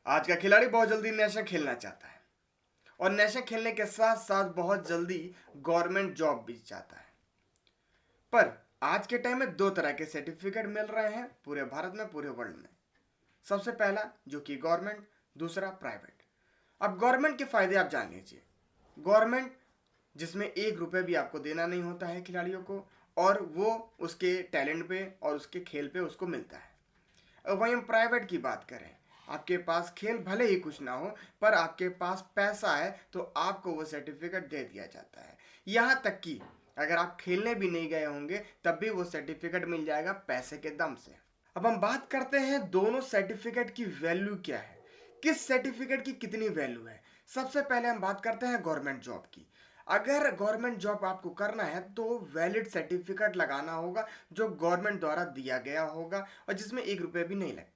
आज का खिलाड़ी बहुत जल्दी नेशनल खेलना चाहता है और नेशनल खेलने के साथ साथ बहुत जल्दी गवर्नमेंट जॉब भी चाहता है। पर आज के टाइम में दो तरह के सर्टिफिकेट मिल रहे हैं पूरे भारत में, पूरे वर्ल्ड में। सबसे पहला जो कि गवर्नमेंट, दूसरा प्राइवेट। अब गवर्नमेंट के फायदे आप जान लीजिए। गवर्नमेंट जिसमें एक रुपये भी आपको देना नहीं होता है खिलाड़ियों को, और वो उसके टैलेंट पे और उसके खेल पे उसको मिलता है। अब वहीं हम प्राइवेट की बात करें, आपके पास खेल भले ही कुछ ना हो पर आपके पास पैसा है तो आपको वो सर्टिफिकेट दे दिया जाता है। यहाँ तक कि अगर आप खेलने भी नहीं गए होंगे तब भी वो सर्टिफिकेट मिल जाएगा पैसे के दम से। अब हम बात करते हैं दोनों सर्टिफिकेट की वैल्यू क्या है, किस सर्टिफिकेट की कितनी वैल्यू है। सबसे पहले हम बात करते हैं गवर्नमेंट जॉब की। अगर गवर्नमेंट जॉब आपको करना है तो वैलिड सर्टिफिकेट लगाना होगा जो गवर्नमेंट द्वारा दिया गया होगा और जिसमें एक रुपये भी नहीं लगता है।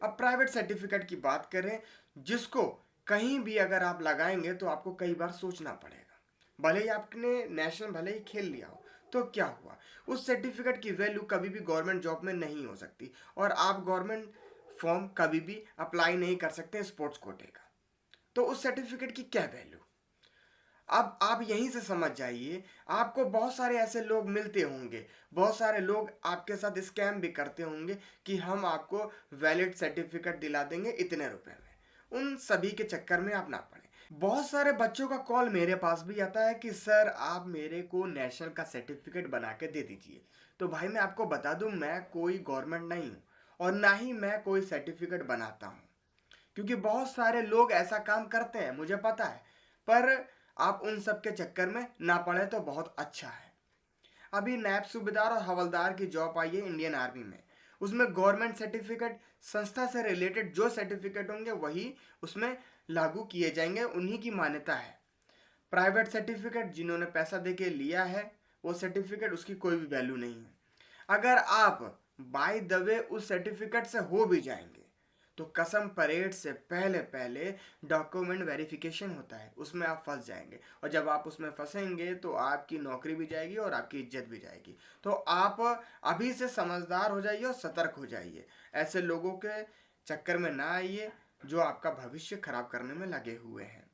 अब प्राइवेट सर्टिफिकेट की बात करें, जिसको कहीं भी अगर आप लगाएंगे तो आपको कई बार सोचना पड़ेगा। भले ही आपने नेशनल भले ही खेल लिया हो तो क्या हुआ, उस सर्टिफिकेट की वैल्यू कभी भी गवर्नमेंट जॉब में नहीं हो सकती और आप गवर्नमेंट फॉर्म कभी भी अप्लाई नहीं कर सकते स्पोर्ट्स कोटे का। तो उस सर्टिफिकेट की क्या वैल्यू। अब आप यहीं से समझ जाइए, आपको बहुत सारे ऐसे लोग मिलते होंगे, बहुत सारे लोग आपके साथ स्कैम भी करते होंगे कि हम आपको वैलिड सर्टिफिकेट दिला देंगे इतने रुपए में। उन सभी के चक्कर में आप ना पड़े। बहुत सारे बच्चों का कॉल मेरे पास भी आता है कि सर आप मेरे को नेशनल का सर्टिफिकेट बना के दे दीजिए। तो भाई मैं आपको बता दूं, मैं कोई गवर्नमेंट नहीं हूँ और ना ही मैं कोई सर्टिफिकेट बनाता हूँ, क्योंकि बहुत सारे लोग ऐसा काम करते हैं मुझे पता है। पर आप उन सब के चक्कर में ना पड़े तो बहुत अच्छा है। अभी नैब सूबेदार और हवलदार की जॉब आई है इंडियन आर्मी में। उसमें गवर्नमेंट सर्टिफिकेट, संस्था से रिलेटेड जो सर्टिफिकेट होंगे वही उसमें लागू किए जाएंगे, उन्हीं की मान्यता है। प्राइवेट सर्टिफिकेट जिन्होंने पैसा दे के लिया है वो सर्टिफिकेट, उसकी कोई भी वैल्यू नहीं है। अगर आप बाय द वे उस सर्टिफिकेट से हो भी जाएंगे तो कसम परेड से पहले पहले डॉक्यूमेंट वेरिफिकेशन होता है, उसमें आप फंस जाएंगे और जब आप उसमें फंसेंगे तो आपकी नौकरी भी जाएगी और आपकी इज्जत भी जाएगी। तो आप अभी से समझदार हो जाइए और सतर्क हो जाइए, ऐसे लोगों के चक्कर में ना आइए जो आपका भविष्य खराब करने में लगे हुए हैं।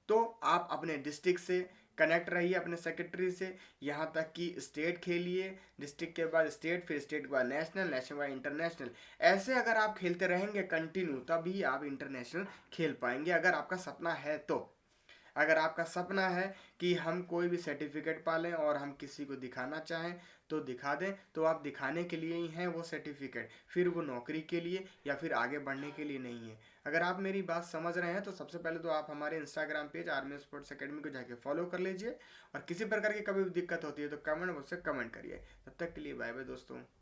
तो आप अपने डिस्ट्रिक्ट से कनेक्ट रहिए, अपने सेक्रेटरी से, यहाँ तक कि स्टेट खेलिए, डिस्ट्रिक्ट के बाद स्टेट, फिर स्टेट के बाद नेशनल, नेशनल के बाद इंटरनेशनल। ऐसे अगर आप खेलते रहेंगे कंटिन्यू तभी आप इंटरनेशनल खेल पाएंगे, अगर आपका सपना है तो। अगर आपका सपना है कि हम कोई भी सर्टिफिकेट पालें और हम किसी को दिखाना चाहें तो दिखा दें, तो आप दिखाने के लिए ही हैं वो सर्टिफिकेट, फिर वो नौकरी के लिए या फिर आगे बढ़ने के लिए नहीं है। अगर आप मेरी बात समझ रहे हैं तो सबसे पहले तो आप हमारे Instagram page army sports academy को जाके फॉलो कर लीजिए और किसी प्रकार की कभी भी दिक्कत होती है तो कमेंट मुझसे कमेंट करिए। तब तक के लिए बाय बाय दोस्तों।